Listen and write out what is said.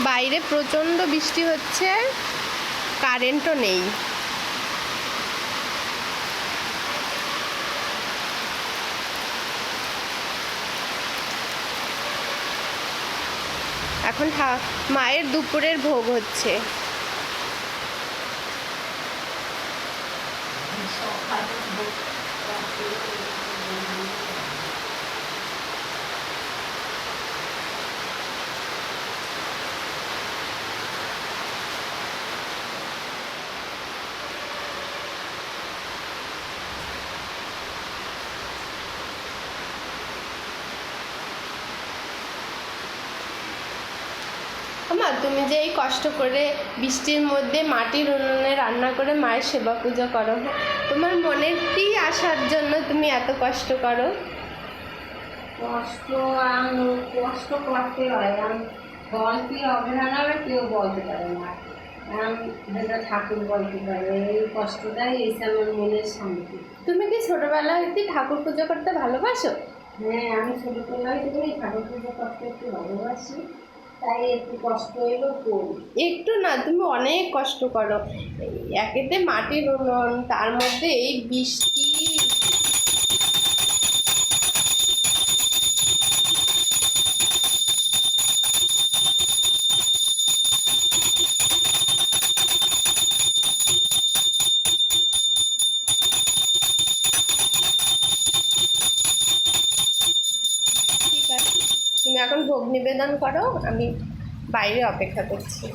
বাইরে প্রচণ্ড বৃষ্টি হচ্ছে, কারেন্টও নেই। এখন মায়ের দুপুরের ভোগ হচ্ছে। মা, তুমি যে এই কষ্ট করে বৃষ্টির মধ্যে মাটির উনুনে রান্না করে মায়ের সেবা পুজো করো, তোমার মনের কি আসার জন্য তুমি এত কষ্ট করো? কষ্ট কষ্ট করতে হয়, ফল কি অবহেলা হবে কেউ বলতে পারে না, ঠাকুর বলতে পারে। এই কষ্টটাই এসে আমার মনের শান্তি। তুমি কি ছোটবেলা হইতে ঠাকুর পুজো করতে ভালোবাসো? হ্যাঁ, আমি ছোটবেলা থেকে ঠাকুর পুজো করতে একটু ভালোবাসি, তাই একটু কষ্ট হইলেও করি। একটু না, তুমি অনেক কষ্ট করো। একেতে মাটির উনুন, তার মধ্যে এই বৃষ্টি। ঠিক আছে, তুমি এখন ভোগ নিবেদন করো, আমি বাইরে অপেক্ষা করছি।